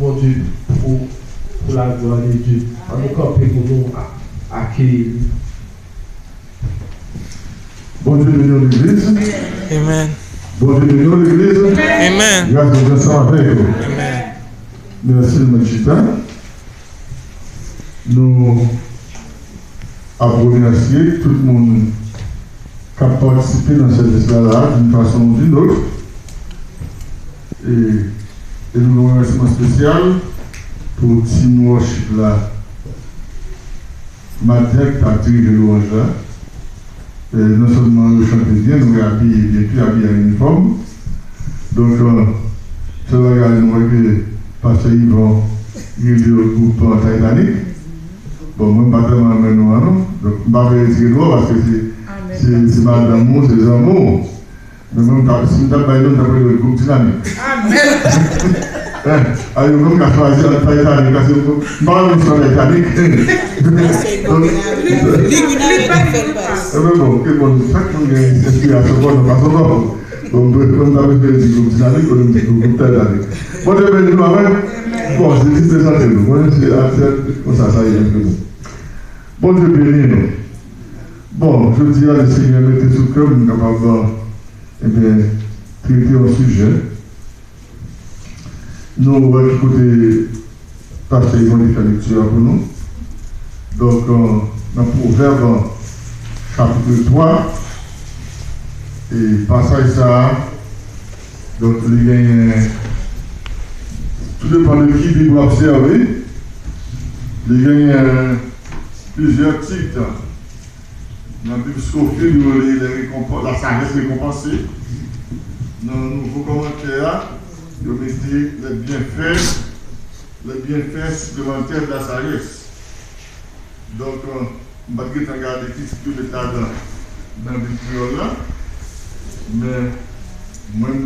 mon Dieu, pour la gloire de Dieu. On nous camper pour nous accueillir. Bon Dieu bénit l'église. Amen. Bon Dieu bénit l'église. Amen. Grâce à Dieu sans avec vous. Amen. Merci Machita. Nous avons remercié tout le monde qui a participé dans cette histoire-là d'une façon ou d'une autre. Et nous avons un remerciement spécial pour Team Worship là. Matin qui a tiré de louange là. Non seulement nous chantons bien, nous sommes habillés bien plus habillés à l'uniforme. Donc, c'est là que Pasteur Yvon, il est au groupe Titanic. Bon, moi, je ne vais pas vraiment amener nous, non? Donc, je ne vais pas retirer nous parce que c'est pas d'amour, c'est des amours. Mais même si nous avons le groupe Dynamique. Amen. Alors, vous avez choisi le Titanic parce que vous parlez de Titanic. Mais bon, que bon, chaque monde est inspiré à ce point, on passe au bord. Donc, comme ça, vous avez dit groupe Dynamique, on dit groupe Titanic. Bon, je vais nous avec. Bon, c'est présenté nous. Bon, c'est comme ça, ça y est. Bon, Dieu bénit nous. Bon, je dis à le Seigneur, mettez sous cœur, nous sommes capables, eh bien, traiter un sujet. Nous allons écouter Pasteur Yvon qui fait lecture pour nous. Donc, dans Proverbe chapitre 3, et passage ça, donc il y a tout dépend de qui vous observez, il y a plusieurs titres. Dans le Bible Scofield, la sagesse récompensée. Dans le nouveau commentaire, vous mettez les bienfaits supplémentaires de la sagesse. Donc, je ne vais pas regarder tout le tas dans le Bible là, mais moi, je vais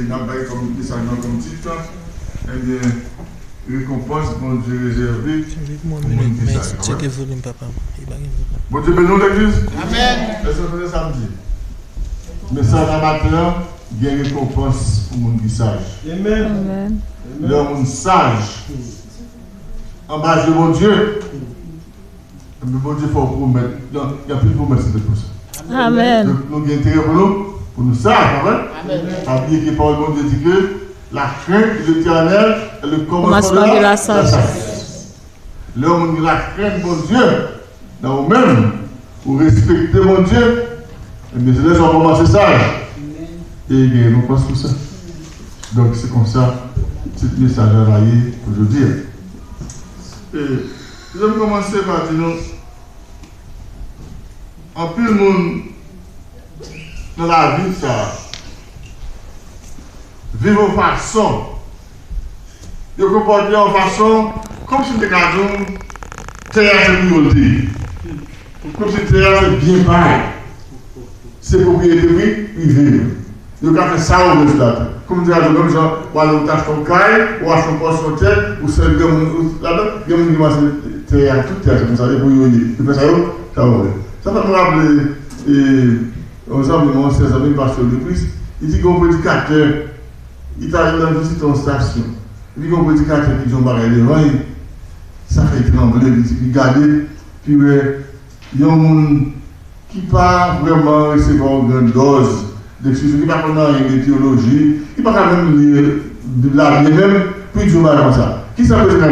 regarder comme titre, et bien, récompense, bon Dieu réservé. Checkez volume, papa. Bon Dieu bénit l'église. Amen. Est-ce que c'est samedi? Mais ça, la matin, il y a une récompense pour mon qui sage. Amen. L'homme sage, en base de mon Dieu, le bon Dieu faut promettre. Il n'y a plus de promesse de tout ça. Amen. Donc, nous avons intérêt pour nous sages, amen. Habillé qui parle bon Dieu dit que la crainte de l'Éternel est le commencement de la sagesse. L'homme qui la crainte de mon Dieu, dans vous-même, pour respecter mon Dieu, et bien c'est là qu'on commence sage. Et bien, nous pensons tout ça. Donc c'est comme ça, ce message à railler aujourd'hui. Et je vais commencer par dire, en plus le monde dans la vie, ça vivre en façon, de comporter en façon comme si c'était cadeau, théâtre priorité. Comme si théâtre c'est bien pareil. C'est propriété privée. Vous avez fait ça au résultat. Comme dire, même genre, ou alors tâche ton caille, ou à son poste sur tête, ou seul là-dedans, il y a un qui théâtre, tout théâtre, comme ça, et pour y aller. Tu fais ça, ça va. Ça va me rappeler, aux amis, mon cher ami, pasteur de Christ, il dit qu'un prédicateur, il t'arrive dans une visite en station. Il dit qu'un prédicateur qui dit qu'on va aller devant, ça fait trembler, il regarde, puis il y a un monde qui n'a pas vraiment recevoir une grande dose d'excuse, qui n'a pas vraiment une théologie, qui n'a pas même lire de la vie même, puis il dit comme ça. Qui ça peut dire?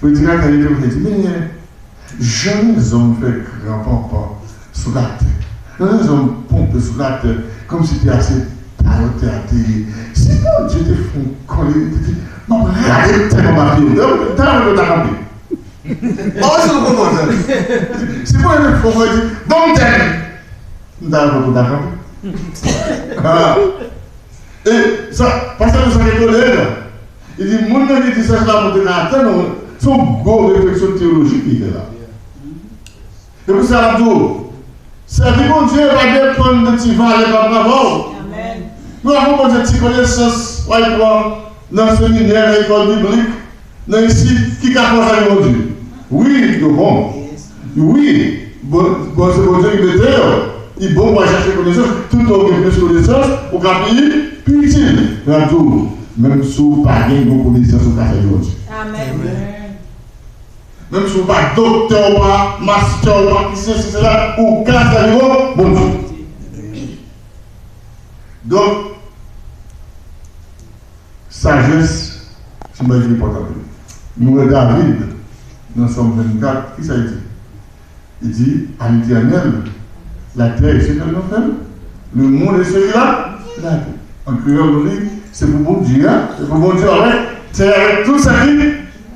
Le prédicateur il dit, mais jamais les hommes fait grand papa sous la terre. Jamais les hommes pompent sous la terre, comme si c'était assez paroté à terre. Si bon Dieu te font coller, non, regardez tellement ma fille, t'as le temps oh, c'est le bon c'est moi le faux, moi, je dis, bon thème. D'accord, d'accord. Et ça, parce que ça est collègue, il dit, mon ami qui cherche la montée dans la terre, son gros réflexion théologique qui est là. Et puis ça, c'est que mon Dieu va dépendre de tes valeurs par rapport. Amen. Nous avons besoin de tes connaissances, dans ce séminaire, l'école biblique, dans ici, qui a commencé mon Dieu. Oui, il est bon. Oui, bon, c'est bon Dieu qui est terre. Il est bon pour chercher connaissance, tout au plus de connaissance, pour qu'il puis utile. même si vous n'avez pas de connaissance au cas de Dieu. Amen. Même si vous n'avez pas docteur, pas master, pas qui c'est là, ou cas de Dieu, bon Dieu. Donc, sagesse, c'est une chose importante. Nous, David, dans Somme 24, qui ça dit? Il dit à l'Éternel, la terre est ce qu'elle nous fait. Le monde est celui-là. En créole, on dit, c'est pour bon Dieu, c'est pour bon Dieu c'est avec tout ça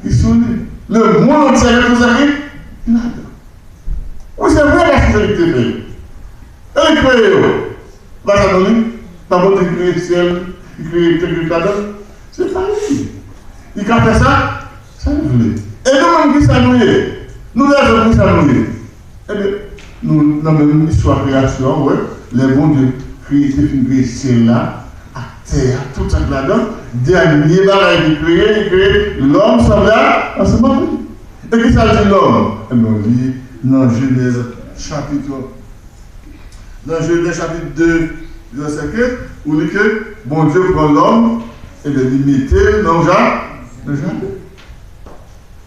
qui sont le monde entier avec tout ça qui là. Oui, c'est vrai la spiritualité fait. Elle est créée. Là, ça donne, pas bon de créer le ciel, il crée quelque chose. C'est pas lui. Il a fait ça, ça nous voulait. Et nous-mêmes qui ça nous est, nous les qui ça nous est. Eh bien, nous, dans la même histoire de création, ouais, les bons dieux créent ciel-là, à terre, tout ça là-dedans, dernier barrage qui crée, l'homme semblable à ce moment. Et qui ça dit l'homme? Eh bien, on lit dans Genèse chapitre 2, verset 4, où il dit que bon Dieu prend l'homme et le limiter dans le jardin.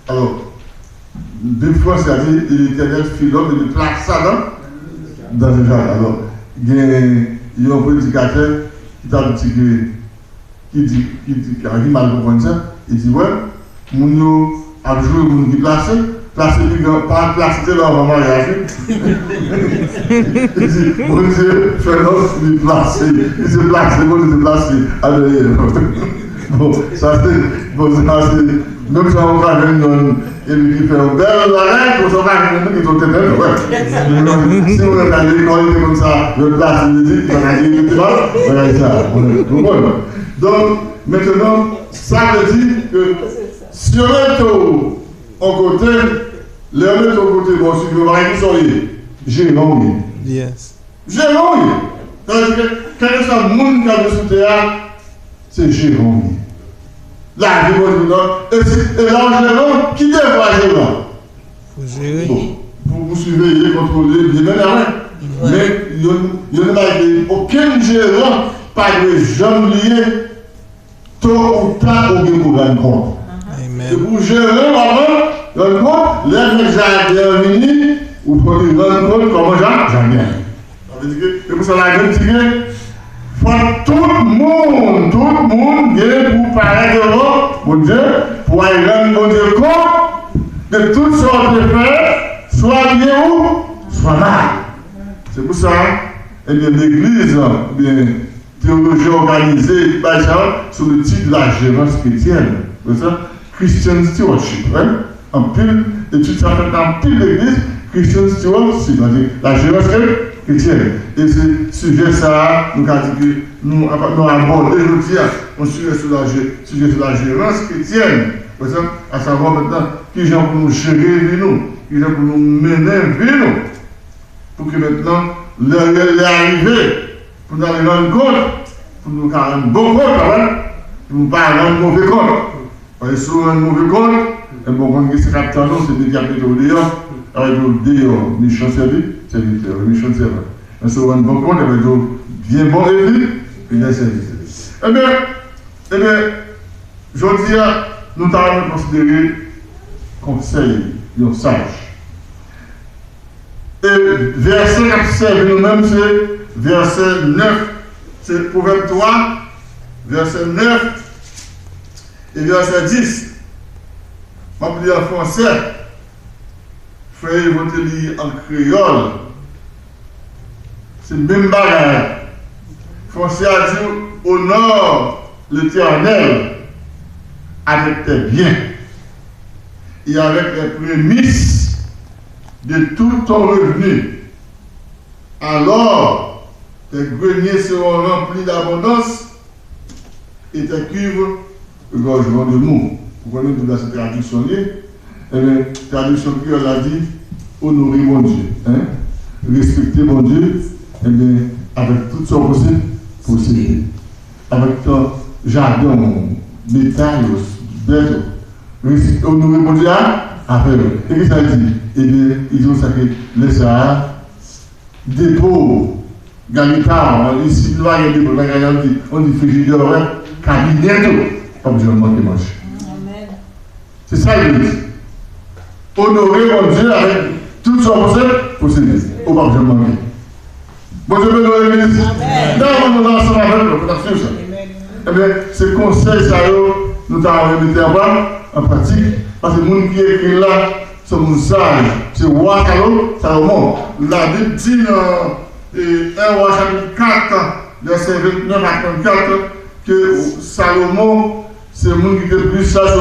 Alors, deux fois, c'est-à-dire l'Éternel fit l'homme et le place ça dans le jardin. Alors, il y a un prédicateur qui a mal compris ça. Il dit, ouais, mon a joué mon qui placé pas placé là en mariage. Il dit, mon Dieu, fais l'homme, il est placé. Il s'est placé, bon, il est placé. Alors, bon, ça c'est. Même si on va venir et lui faire un bel arrêt, on va venir qui sont têtes. Si on est à l'école comme ça, le place, il dit, on a dit, voilà ça. Donc, maintenant, ça veut dire que si on est au côté, les mettre au côté, bon, si vous voyez qui sont Jérôme. Yes. Jérôme. C'est-à-dire que quand il y a un monde qui a de sous théâtre, c'est Jérôme. Là, et là, Jérôme, qui devra Jérôme? Pour gérer. Bon, vous surveiller, contrôler, bien énervé. Mais il n'y a aucun gérant, pas de jambes liées, tôt ou tard, au bien pour rendre compte. Et pour gérer, rendre compte, les jardins venus, vous pouvez rendre compte comment j'en ai. Ça veut dire que, pour ça, la grande tigre, tout le monde vient pour parler devant mon Dieu, pour aller rendre mon Dieu compte de toutes sortes de faits, soit bien ou soit mal. C'est pour ça, eh bien, l'Église, bien, théologie organisée, sous le titre de la gérance chrétienne. C'est ça? Christian Stewardship. Hein? En pile, et tout ça fait dans pile l'Église, Christian Stewardship, c'est-à-dire la gérance chrétienne. Et ce sujet, ça, nous avons dit que nous abordons aujourd'hui un sujet sur la gérance chrétienne. À savoir maintenant, qui gens pour nous gérer nous, qui gens pour nous mener nous, pour que maintenant, l'heure est arrivée, pour nous aller rendre compte, pour nous faire un bon compte, pour nous pas rendre mauvais compte. Parce que si on rend mauvais compte, et bon, quand on se capte en nous, c'est des capitaux dehors, avec dehors, méchant serviteur, méchant serviteur. Mais si on rend bon compte, avec bien bon élu, il est serviteur. Eh bien, je dis, nous avons considéré conseil, un sage. Et verset qui servi nous-mêmes, c'est verset 9. C'est Proverbe 3, verset 9 et verset 10. Je vais lire en français. Frère, je vais lire en créole. C'est le même bagage. Français a dit honore l'Éternel avec tes biens et avec les prémices de tout ton revenu. Alors, tes greniers seront remplis d'abondance et tes cuves regorgeront de mou. Vous connaissez toute cette traduction là? Eh bien, traduction qui a dit honorer mon Dieu, hein? Respecter mon Dieu, eh bien, avec toute son possibilité. Avec ton jardin, bétail, bête, honorer mon Dieu, après. Et qu'est-ce que ça dit? Eh bien, ils ont sacré les Sahara, dépôt, Galita, ici, là, il y a des dépôts, on dit frigidaire, cabinet, comme Dieu manque mange. C'est ça l'église. Honorer mon Dieu avec tout son possible. Au pas Dieu manque. Bon Dieu bénisse l'église. Dans nous ensemble avec le protection ça. Eh bien, ce conseil, ça nous avons remis en pratique. Parce que les gens qui écrivent là, c'est un sage. C'est roi Salomon. La Bible dit dans 1 roi chapitre 4, verset 29 à 34, que Salomon, c'est le monde qui était plus sage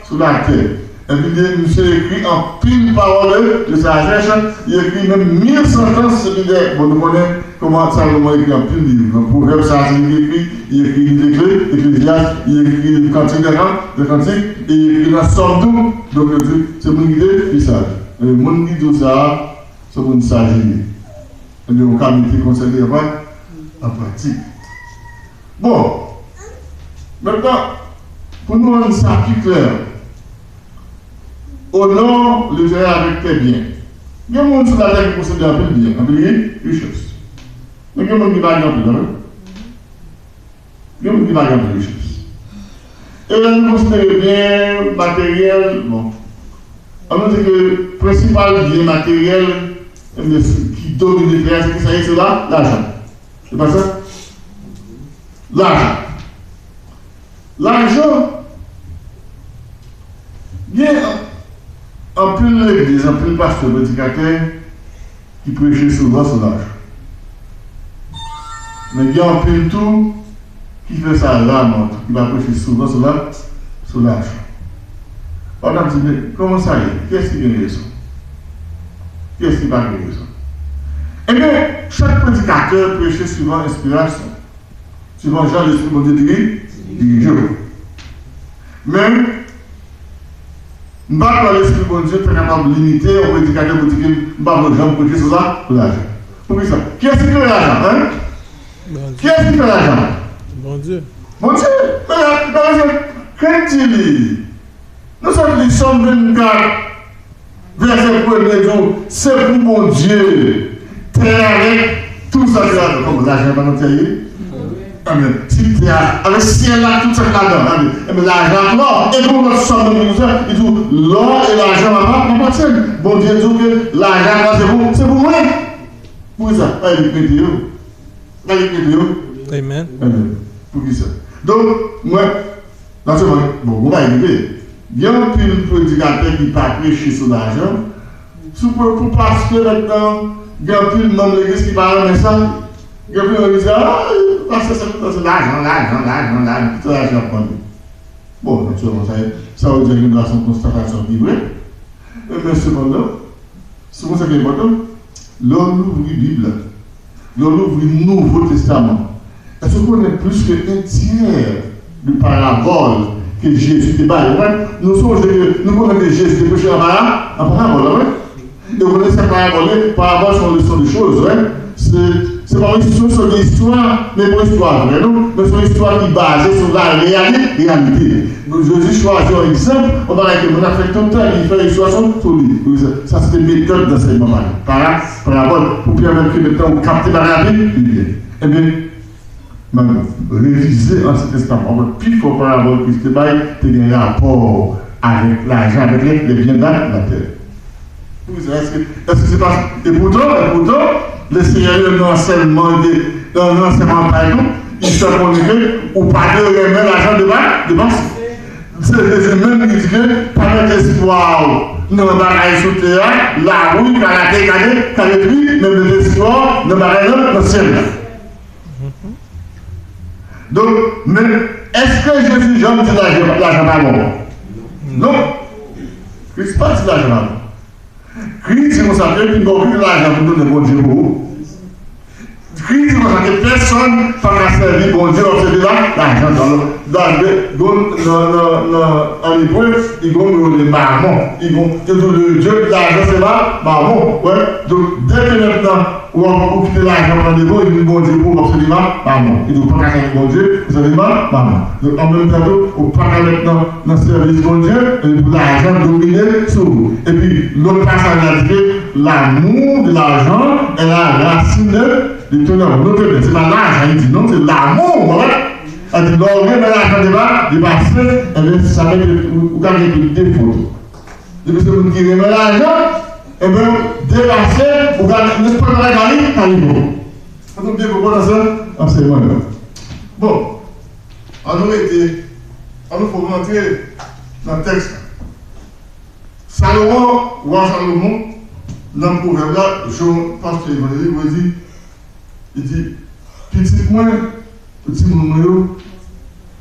sur la terre. Et puis, il écrit en pile parole de sagesse, il écrit même 1000 sentences. Bon, nous connaissons comment Salomon écrit en pile livre. Dans Proverbe, ça, il écrit des clés, Ecclésiaste, il écrit le cantique de cantique, et il écrit dans Somme. Donc, c'est mon idée, puis sage. Et le monde qui dit ça, c'est mon sage. Et donc, on a mis conseillé en pratique. Bon, maintenant, pour nous rendre ça plus clair, honore le faire avec tes biens. Il y a des gens sur la terre qui possèdent un peu de biens, un peu de richesse. Mais il y a des gens qui valent un peu de il y a des gens qui valent un peu de richesse. Et là, nous considérons les biens matériels. Bon. On nous dit que le principal bien matériel qui domine les biens, c'est là, l'argent. C'est pas ça? L'argent. L'argent, il y a un peu l'église, un peu le pasteur prédicateur qui prêchait souvent sur l'argent. Mais il y a un peu tout qui fait ça là, qui va prêcher souvent sur l'argent. On a dit, mais comment ça y est? Qu'est-ce qui a raison? Qu'est-ce qui va gagner raison? Eh bien, chaque prédicateur prêchait souvent inspiration. Souvent, Jean l'Esprit bon Dieu dirige. Même, je ne vais pas l'Esprit bon Dieu pour capable de limiter au prédicateur pour dire que je ne vais pas prêcher sur l'argent. Pourquoi ça? Qui est-ce qui fait l'argent? Hein? Qui est-ce qui fait l'argent? Bon Dieu. Bon Dieu! Mais, quand il dit, nous sommes les Somme 24, verset 1er jour, c'est pour mon Dieu, terre avec tout ça, comme l'argent va nous tailler. Amen. Si tu as le ciel là, tout ça là-dedans, mais l'argent, non, et pour notre somme de ministère, il dit l'or et l'argent m'appartiennent. Bon Dieu dit que l'argent, c'est pour moi. Pour ça, il est Amen. Amen. Pour qui ça? Donc, moi, naturellement, bon, on va arriver. Il y a un prédicateur qui pas prêcher sur l'argent. Pour parce que maintenant, il y a un peu de membres de l'église qui parlent de ça. Il y a un peu de l'église c'est l'argent, tout l'argent prendre. Bon, naturellement, ça veut dire une relation de constatation qui est vraie. Mais cependant, c'est pour ça qui est important, l'on ouvre la Bible, l'on ouvre le Nouveau Testament. Est-ce qu'on est plus qu'un tiers de paraboles que Jésus débat? Nous connaissons que Jésus était prêché en parabole, et vous connaissez ces paraboles sont leçons de choses, c'est pas une histoire sur l'histoire, mais pas une histoire vraie, non? Mais c'est une histoire qui est basée sur la réalité. Jésus choisit un exemple, on va dire qu'on a fait tout le temps, il fait une histoire sur lui. Ça, c'est une méthode d'enseignement. Parabole, pour permettre que maintenant on capte la Bible. Eh bien, maintenant, réviser l'Ancien Testament. On va plus fort parabole que ce que tu as un rapport avec l'argent, avec les biens de la terre. Est-ce que c'est pas. Et pourtant, le Seigneur a un enseignement par nous, il se connaît ou pas de remettre l'argent de base. C'est même qui dit que par l'espoir, nous avons sur terre, la roue, quand la pluie, même l'espoir, nous avons dans le ciel. Donc, mais est-ce que Jésus Jean dit l'argent pas bon? Non. Christ pas dit l'argent pas bon. Christ, c'est comme ça qu'il n'y a pas l'argent pour donner bon Dieu pour vous. Christ, c'est comme ça que personne ne peut servir bon Dieu, on se dit là, l'argent en hébreu, ils vont les marmons. Ils vont le Dieu, l'argent c'est là, marmon. Ouais. Donc, dès que maintenant, on va quitter l'argent dans les bons, ils disent bon Dieu pour absolument marmon. Ils ne vont pas casser bon Dieu, vous savez pas, marmon. Donc, en même temps, on ne peut pas maintenant dans le service bon Dieu, et pour l'argent dominer sur vous. Et puis, l'autre passage a dit que l'amour de l'argent est la racine de tout le monde. C'est pas l'argent, il dit non, c'est l'amour, voilà. a dit, l'orgue, mais l'argent de bas, il passe, et bien, ça va être, vous gagnez des photos. Depuis que vous tirez l'argent, et bien, dépasser, vous gagnez, ne pas gagner, à niveau. Vous bien comprendre ça, enseignement. Bon, on nous faut rentrer dans le texte. Salomon, roi Salomon, dans le proverbe là, Jean, pasteur évangélique, il dit, petit moi, petit mon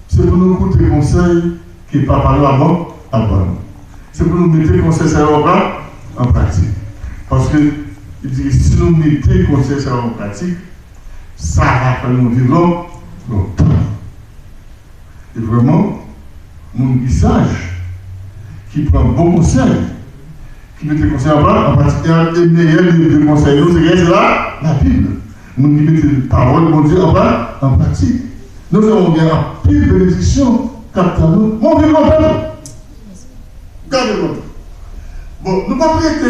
c'est pour nous écouter conseils qui ne parlent pas avant. C'est pour nous mettre les conseils en pratique. Parce que, il dit, si nous mettons les conseils en pratique, ça va faire nous vivre longtemps. Et vraiment, mon sage, qui prend bon conseil, qui met les conseils en pratique, et le meilleur des conseils, c'est la Bible. Nous qui mettons les paroles de mon Dieu en pratique. Nous avons bien un pile de bénédiction, captez-nous, mon Dieu, mon peuple. Gardez-le. Bon, nous ne pouvons pas être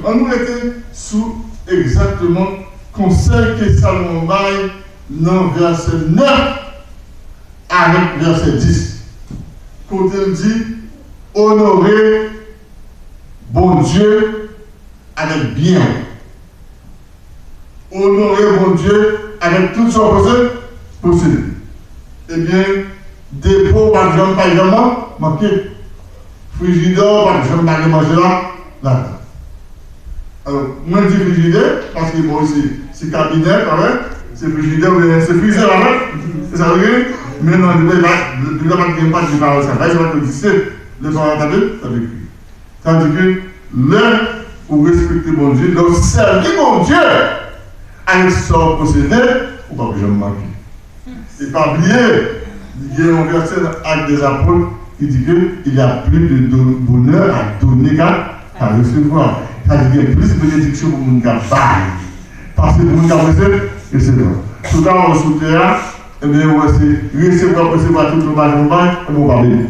on nous était sous exactement conseil que Salomon baille dans verset 9 avec verset 10. Quand il dit honorer bon Dieu avec bien. Honorer bon Dieu avec tout son possible. Eh bien, dépôt par exemple, manqué. Frigidaire, par exemple, pas manger là. Alors, moi je dis frigidaire, parce que bon, c'est cabinet, quand même. C'est frigidaire, c'est freezer, quand même. C'est ça, vous voyez? Mais non, il n'y a pas de parole, ça va, ça va exister. Les gens entendent, ça veut dire. Ça veut dire que l'un, pour respecter mon Dieu, donc servir mon Dieu, avec son procédé, ou pas que je me manque. Et pas oublier, il y a un verset avec des apôtres qui dit qu'il y a plus de bonheur à donner qu'à recevoir. C'est-à-dire qu'il y a plus de bénédictions pour mon gars. Parce que pour mon gars, recevoir. Tout cas, on sous terre, eh bien, on va recevoir tout le mal, et on va bénir.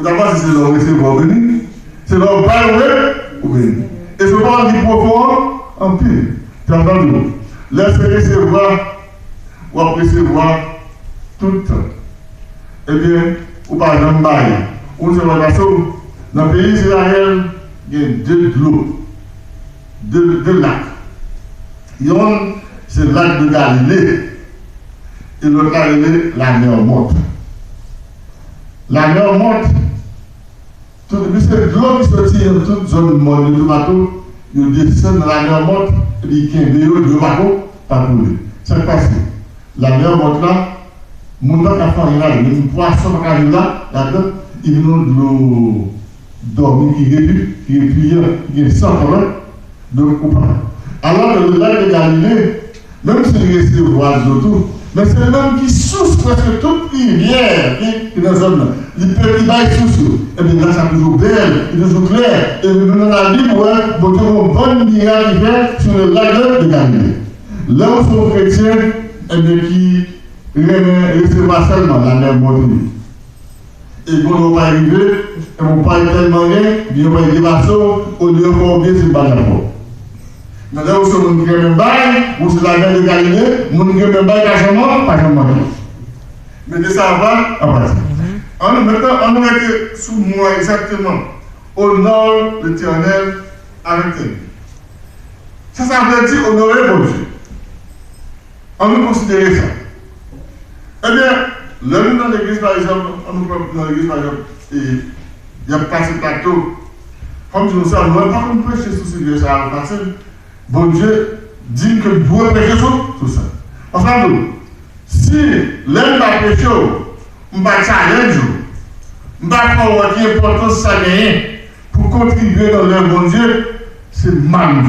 D'abord, si c'est leur recevoir béni, c'est leur bail ou béni. Et ce pas dit profond en pile. Tu as entendu? Laissez recevoir ou recevoir tout le temps. Eh bien, ou par exemple, on se voit dans le pays d'Israël, il y a deux lacs. Yon, c'est le lac de Galilée. Et l'autre Galilée, la mer morte. La mer morte, depuis cette l'eau qui sortit dans toute zone morte de bateau, ils descendent dans la mer morte, et ils quittent le bateau, pas couler. C'est passé. La mer morte là, mon temps a fait là, les poissons qui arrivent là-dedans, ils viennent de l'eau dormir qui est qui est sans problème, donc ou pas. Alors que le lac de Galilée, même si il reste oiseaux tout, mais c'est le même qui souffle presque toute rivière qui est dans la zone là. Il peut y avoir sous. Et bien là, c'est toujours belle, c'est toujours clair. Et nous dans la Bible, bon Dieu, une bonne miracle qui fait sur le lac de Galilée. Là où sont chrétiens, et bien qui recevoir seulement la mer morte. Et quand on va arriver, et on va tellement rien, bien on va y dépasser, au lieu de combien c'est pas d'accord. Mais là où c'est mon même bail, où c'est la mer de Galilée, mon même bail, pas jamais. Mais de ça va, en partie. Maintenant, on est sous moi exactement, au nord de l'Éternel, avec elle. Ça veut dire honorer mon Dieu. On nous considère ça. Eh bien, là, nous dans l'église, par exemple, dans l'église, par exemple, il y a pas ce plateau. Comme je vous dis, on ne va pas nous prêcher sur ce vieux ça, parce que bon Dieu dit que vous pouvez prêcher sur tout ça. Enfin, si l'un va prêcher, on va challenge, on va voir qui est important ça gagner pour contribuer dans leur bon Dieu, c'est mal.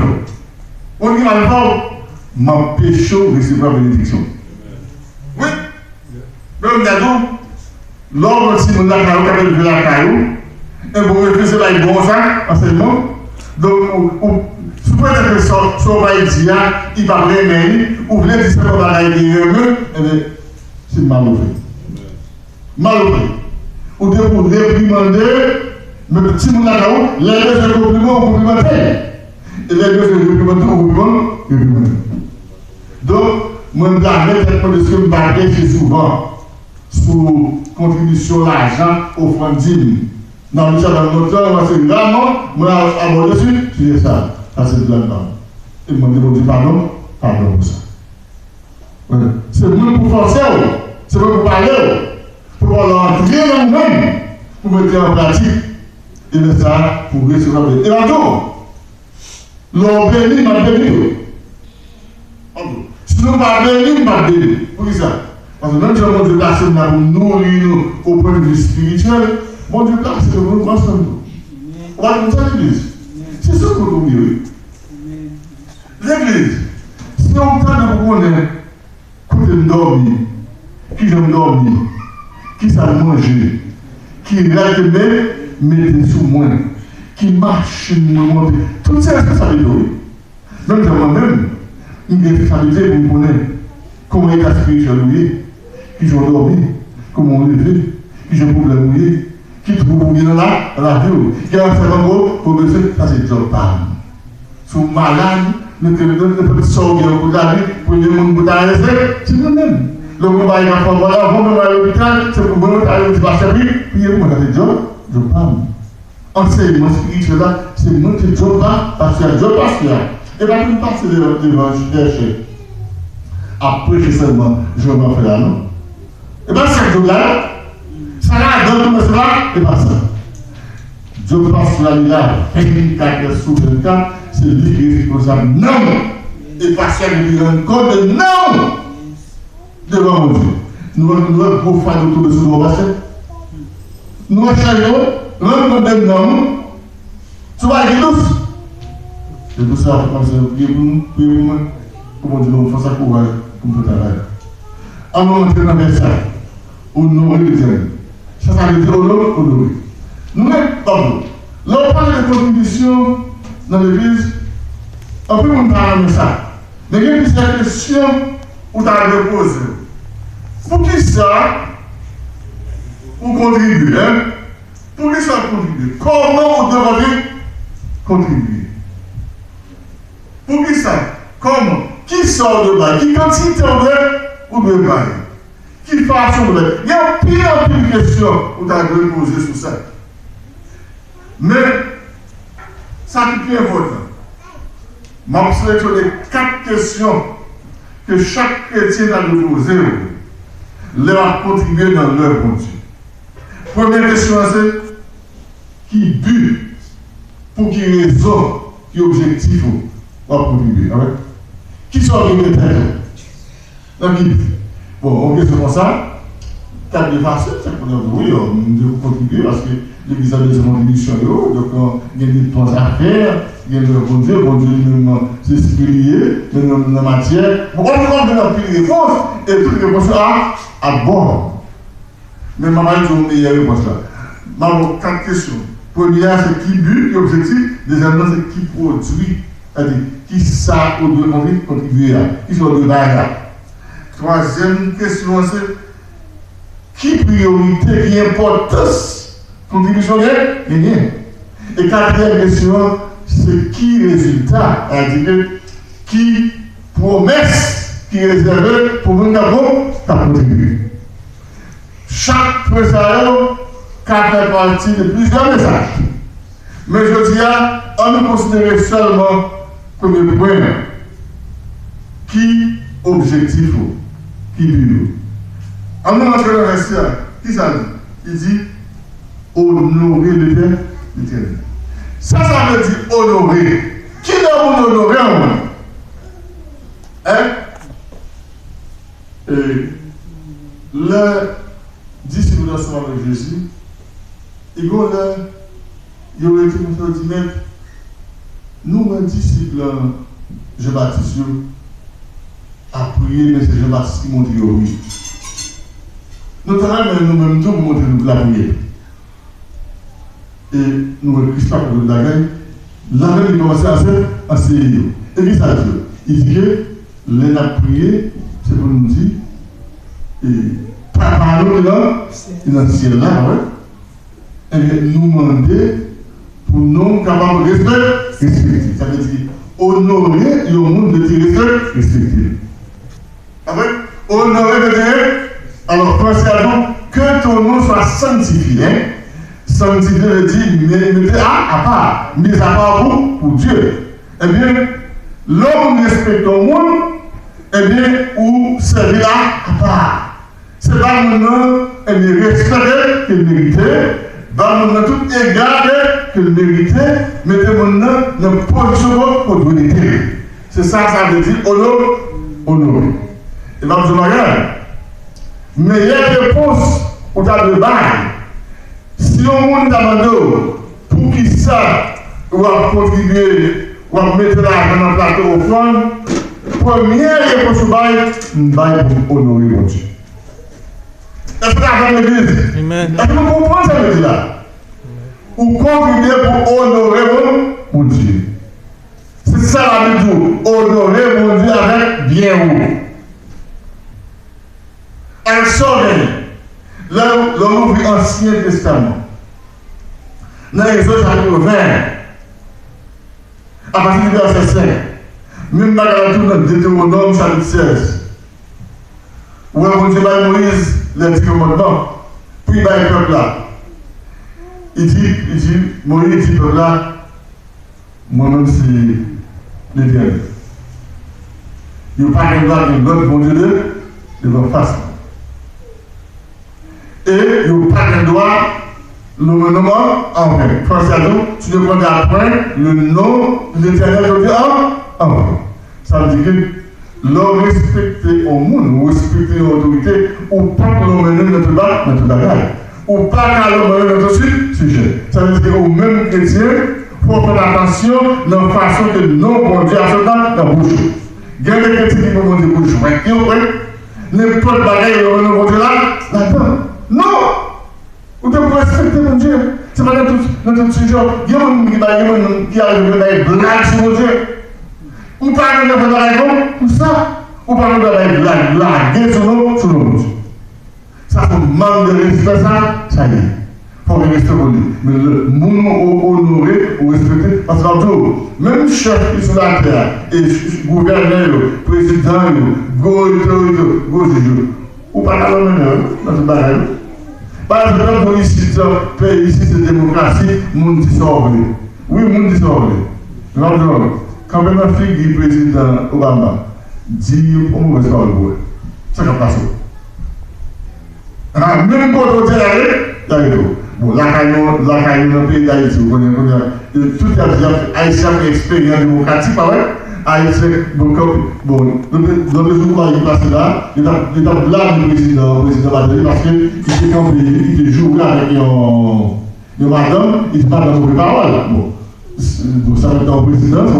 On dit mal fort, mon péché recevra bénédiction. Oui. Même d'abord, l'homme si on a caillou, qui la caillou, et vous réfléchissez là, il bon ça, enseignement. Donc, si vous êtes que son baïdia, il va remettre, ou vous voulez dire que vous allez dire, eh bien, c'est malheureux. Malheureux. Ou de vous réprimander, mais si vous avez les deux se complimentent, vous complimentez. Et les deux se réprimantent, vous réprimentez. Donc, Moi, je blâme de ce que je me souvent sous contribution l'argent aux fondines. Dans le chat de notre temps, c'est vraiment, moi, à mon dessus, je dis ça. Ça, c'est de la bas. Et moi, je dis pardon pour ça. C'est moi pour forcer, c'est moi pour parler, pour l'entrer dans nous-mêmes, pour mettre en pratique. Et bien ça, pour recevoir. Et là, l'on bénit, m'a béni. Si nous ne pas béni, m'a béni. Pour qui ça? Parce que même si mon Dieu place pour nous nourrir au point de vue spirituel, mon Dieu place pour nous ensemble. On va comme ça l'église. C'est ça que vous voulez. L'église, si on tente de vous connaître, côté de dormir, qui j'aime dormir, qui savent manger, qui règle mettez sous moi, qui marche moi, toutes ces responsabilités. Même moi-même, une responsabilité pour vous connaître comment est la spiritualité, qui ont dormi, comment on levé, qui ont problème, qui trouvent bien là, dans la vie, qui a un certain mot pour me ça c'est job pas. Sous malade, nous ne sortir pour la vie, pour les gens qui c'est nous-mêmes. Le combat est en forme, voilà, vous me à l'hôpital, c'est pour vous aller au service, puis vous m'avez job, je parle. Enseignement spirituel là, c'est notre job là, parce qu'il y a job parce qu'il y a. Et pas une partie de l'évangile. Après, je seulement, je m'en fais là, non? Et bien, c'est job là, ça là, dans tout cela, et pas ça. Dieu passe la là, 24 sur 24, c'est lui qui est responsable. Non! Et parce qu'il y a un code de non! Devant mon Dieu. Nous avons profané autour de ce gros bassin. Nous recherchons, nous condamnons non. Tu vas aller tous. C'est pour ça, comme ça, priez pour nous, priez pour moi. Pour mon Dieu, nous faisons ça courage pour nous travailler. En nous entrant dans le message, honorer les hommes. Ça veut dire honorer. Nous, pardon. L'on parle de contribution dans l'église, on peut nous parler de ça. Mais il y a plusieurs questions où tu as posé. Pour qui ça, pour contribuer, hein? Pour qui ça contribuer? Comment on devrait contribuer? Pour qui ça? Comment? Qui sort de bail? Qui quantité on veut bail? Qui façon on veut? Il y a pire de questions où tu as posé sur ça. Mais, ça qui est important. Je vais sélectionner 4 questions que chaque chrétien a de poser, leur a contribué dans leur bon Dieu. Première question, c'est qui but, pour qui raison, qui objectif va contribuer. Qui sont les donc, bon, on question comme ça, 4 de façon, c'est pour dire oui, on doit contribuer parce que l'Église a des contributions, donc il y a des choses à faire, il y a le bon Dieu lui-même, c'est ce qu'il y a, dans la matière. On va donner une réponse, et toute réponse à bord. Mais je vais vous donner une meilleure réponse là. Je vais 4 questions. Première, c'est qui but, qui objectif. Deuxièmement, c'est qui produit, c'est-à-dire qui ça doit contribuer à, qui sont de là. Troisième question, c'est qui priorité, qui importance, contribution, rien. Et quatrième question, c'est qui résultat, c'est-à-dire qui promesse qui est réservée pour nous contribuer. Chaque présent fait partie de plusieurs messages. Mais je dis on nous considérer seulement comme un point qui objectif, qui but. En nous entrant dans le qui ça dit? Il dit honorer l'Éternel. Ça veut dire honorer. Qui doit vous honorer en moi? Le disciple ensemble avec Jésus, il y aurait été pour dire, mais nous, un disciple, Jean-Baptiste, a prié, mais c'est Jean-Baptiste qui montre oui. Nous travaillons nous-mêmes pour montrer nous la prière. Et nous ne Christ pas pour la gagne. La gagne, il commence à faire un CIO. Et qu'est-ce que ça dit? Il dit que l'un a prié, c'est pour nous dire, et par nous là, dans le ciel là, et nous demander pour nous capables de respecter. Ça veut dire honorer le monde de respecter. Honorer le Dieu. Alors, pensez à nous que ton nom soit sanctifié. Sanctifié veut dire mettez à part, mis à part pour Dieu. Eh bien, l'homme respecte le monde, eh bien, ou servir à part. C'est pas mon nom, eh bien, respecter qu'il méritait, pas mon nom tout égaré qu'il méritait, mettez mon nom dans la position pour l'unité. C'est ça veut dire honorer. Et là, je me regarde. Meilleure réponse au tas de bail. Si on monde demande pour qui ça va contribuer, va mettre l'argent dans le plateau au fond, première réponse au bail pour honorer mon Dieu. Est-ce que vous avez l'église? Amen. Est-ce que vous comprenez ça veut dire là? Ou contribuer pour honorer mon Dieu. C'est ça la Bible, honorer mon Dieu avec bien haut. Elle sort là, l'on ouvre l'Ancien Testament. Dans l'Exode chapitre 20, à partir du verset 5, même dans le Deutéronome chapitre 16, où on dit à Moïse les 10 commandements, puis il va le peuple là. Il dit, Moïse dit peuple là, moi-même c'est l'Éternel. Il n'y a pas de droit de l'autre bon Dieu de leur face. Et il n'y a pas de droit le nommement en vain. Français à nous, tu dois prendre après le nom de l'Éternel de Dieu en vain. Ça veut dire que l'homme respecté au monde, ou respecté l'autorité, ou pas que l'homme mène notre bagaille, ou pas que l'homme mène notre sujet. Ça veut dire qu'au même chrétien, il faut faire attention dans la façon que nous, bon Dieu, à ce temps, dans la bouche. Il y a des chrétiens qui vont dire bouche. N'importe bagaille, le bon Dieu là-dedans. Non! Vous devez respecter mon Dieu. C'est pas notre sujet. Il y a un qui arrive à faire blague sur mon Dieu. Ou pas de faire comme ça. Ou pas de faire blague sur nos Dieu. Ça, c'est un manque de respect, ça y est. Il faut rester pour lui. Mais le monde honoré ou respecté, parce que même chef qui sont sur la terre, et gouverneur, président, juge, ou pas dans le meneur, dans ce bagage. Par exemple, pour ici, c'est démocratie, le monde dit sauvé. Oui, le monde dit sauvé. Quand même un fille du président Obama dit au mauvais sauvé, ça ne passe pas. Même quand on dit il y a tout. Bon, la caillou dans le pays d'Haïti, vous connaissez, tout Haïtien fait expérience démocratique, pas vrai? Haïtien, bon, dans le jour où il passe là, il a blâmé le président Badeli parce qu'il s'est campé, il était joué avec une madame, il ne parle pas de mauvaises paroles. Bon, ça va être son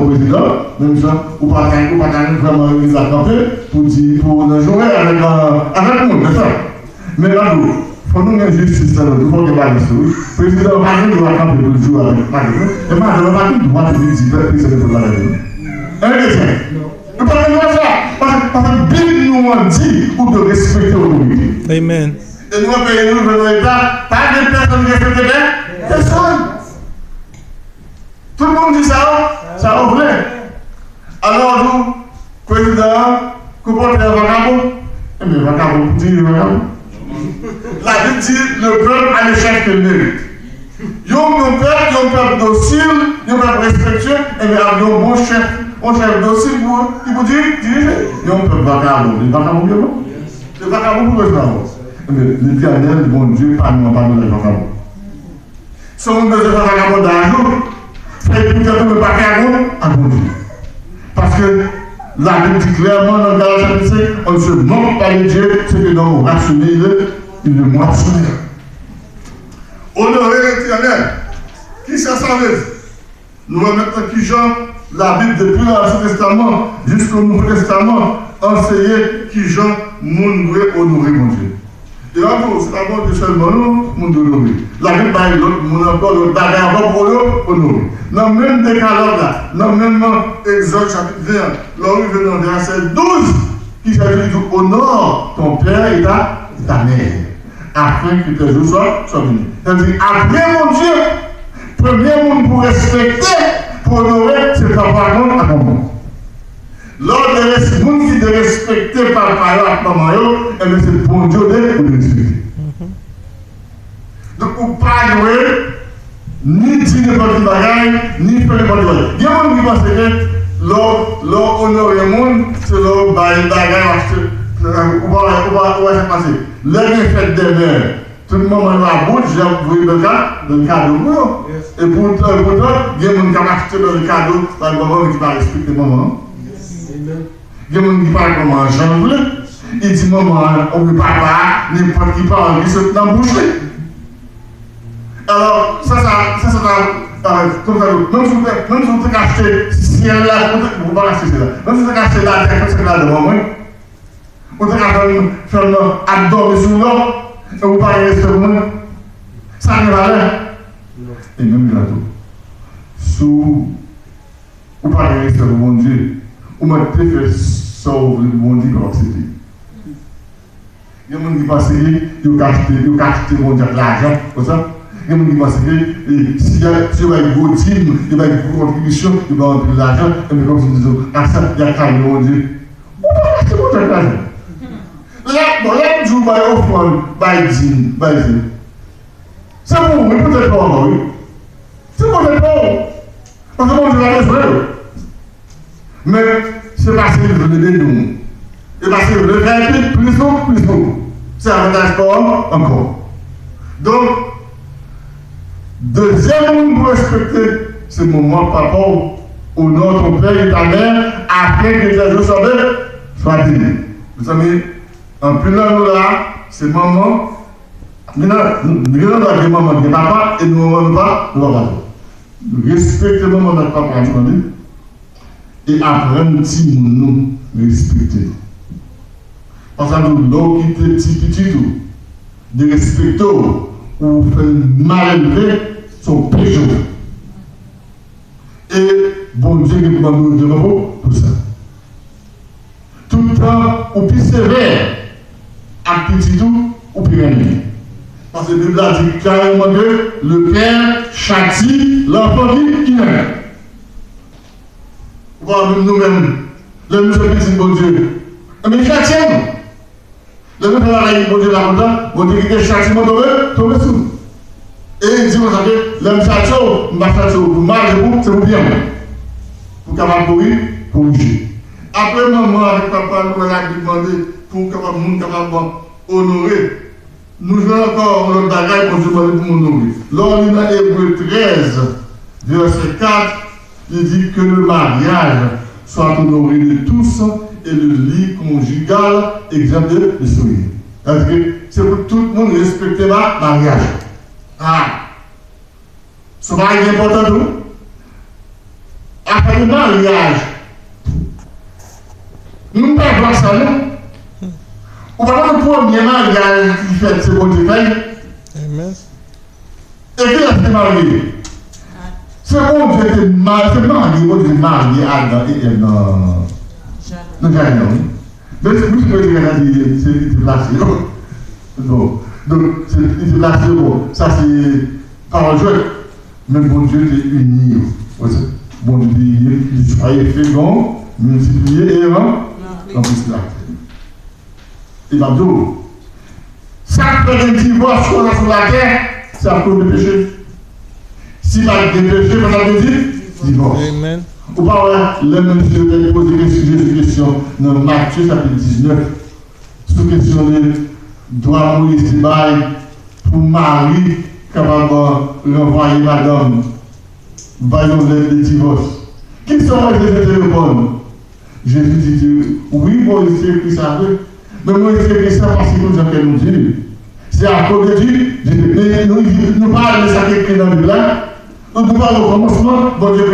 président, même ça, ou pas vraiment il a campé pour jouer avec le monde, c'est ça. Mais là, il faut nous mettre justice là, il faut que pas le président Badeli doit camper pour jouer avec Badeli. Et Badeli doit dire que c'est le président. Un deuxième. Nous parlons de ça. Parce que la Bible nous a dit ou de respecter l'autorité. Amen. Et nous, pays, nous venons l'État, pas de personnes qui respectent personne. Tout le monde dit ça ouvre. Alors, nous, président, comporter un vagabond. Eh bien, vagabond, dit vagabond. La Bible dit le peuple a le chef qu'il mérite. Il y a un peuple docile, il y a un peuple respectueux, et il y a un bon chef. On chef docile qui vous dit, il y a un peuple vagabond. Les vagabonds, bien non? Les vagabonds, pourquoi est-ce que l'Éternel, bon Dieu, pas nous les vagabonds. Si on besoin de vagabond d'un jour, c'est peut-être le vagabond à bon Dieu. Parce que la Bible dit clairement dans le chapitre 5, on ne se moque pas de Dieu, c'est que dans le rationnel, il le moissonne. Honorer l'Éternel. Qui ça veut? Nous remettons qui Jean, la Bible depuis l'Ancien Testament jusqu'au Nouveau Testament, enseigner qui Jean, nous devons honorer mon Dieu. Et encore, c'est d'abord de seulement nous devons honorer. La Bible parle de l'autre, nous encore le bagarre pour honorer. Dans le même décalogue là, dans le même Exode chapitre 20, là où il venait dans verset 12, qui s'agit de honore ton père et ta mère, afin que tes jours soient bénis. C'est-à-dire, après mon Dieu, premier monde pour respecter, pour honorer, c'est papa à maman. L'ordre des gens qui de respecter par parole avec maman, et bien c'est bon Dieu de respecter. Donc, vous ne pas jouer, ni dire n'importe quel bagage, ni faire n'importe quoi. Il y a des gens qui pensent que l'or honorer le monde, c'est l'or bagage, on va se passer. L'heure est faite des mères. Tout le monde va à bout, j'ai envoyé le cadeau pour eux. Et pourtant, il y a des gens qui ont acheté le cadeau par le moment qui va respecter le moment. Il y a des gens qui parlent comme un janvier. Il dit maman, on ne peut pas, n'importe qui parle, il saute dans la bouche. Alors, ça, comme ça, même si vous avez acheté, si elle là, vous ne pouvez pas acheter ça. Même si vous avez acheté la terre, c'est là devant moi. Vous avez fait un abdomen sur l'eau, et vous parlez de moi. Ça ne va pas. Et même là, sous, vous parlez de mon Dieu, vous m'avez fait sauver le bon Dieu pour accepter. Il y a des gens qui pensent qu'ils ont acheté mon Dieu de l'argent, comme ça. Il y a des gens qui pensent que s'il y a une grosse team, il y a une grosse contribution, il va avoir de l'argent, et mais comme si nous à ça, il y a quand même mon Dieu. Vous ne pouvez pas acheter mon Dieu de l'argent. Là, je vais offrir, c'est bon, mais peut-être pas encore, oui. C'est peut-être pas. Parce que mon Dieu va besoin. Mais c'est parce qu'il veut aider nous. Et parce qu'il veut faire plus nous. C'est un avantage pour encore. Donc, deuxième pour respecter ce moment par rapport au nom de ton Père et ta mère, afin que tes jours soient bénis. Vous savez, en plus là, c'est maman. Maintenant, nous avons maman et papa, et nous n'avons pas, nous n'avons pas. Respectez maman et papa, et apprendre si nous respecter. Parce que nous, qui est petit, de respecter ou faire mal élevé, son péché. Et bon Dieu qui va nous donner pour ça. Tout le temps, ou plus sévère, à petit tout, ou plus rien. Parce que la Bible a dit carrément que le Père châtie l'enfant qui aime. Voir nous-mêmes, le monsieur petit bon Dieu. Mais châtie-nous. Le monsieur va aller bon Dieu là-dedans, bon Dieu qui est châtiment tombé sous. Et il dit, vous savez, l'homme châtie, on va châtier pour mal, c'est pour bien. Pour capable courir, pour bouger. Après, maman avec papa, nous avons demandé pour capable honorer. Nous jouons encore le bagage pour demander pour honorer. Lors de Hébreux 13, verset 4, il dit que le mariage soit honoré de tous et le lit conjugal exempté de souillure. Parce que c'est pour tout le monde respecter le mariage. Ah! Ce mariage est important, nous. Après le mariage, nous ne pouvons pas voir ça, non? On va voir le premier mariage qui fait ce bon Dieu fait. Amen. Et qui a été marié? C'est bon Dieu était marié, c'est marié, bon Dieu marié Adam et Ève dans le jardin. Mais c'est plus que c'est placé. Bon. Donc, c'est placé, bon. Ça c'est par Dieu. Mais bon Dieu est uni. Bon Dieu, il soyez fécond, multiplié et en plus là. Et va dire, ça fait un divorce sur la terre, c'est à cause du péché. Si pas de péché, ça veut dire divorce. Amen. Ou pas, le monsieur a posé des questions dans Matthieu chapitre 19, sous question de droit Moïse pour Marie, capable de renvoyer madame, vaillant le divorce. Qui sont les téléphones? Jésus dit, oui, Moïse écrit ça. Mais moi, je fais ça parce que nous avons Dieu. C'est à cause de Dieu. Nous parlons de ça qui est écrit dans le Bible. Nous parlons au commencement, bon Dieu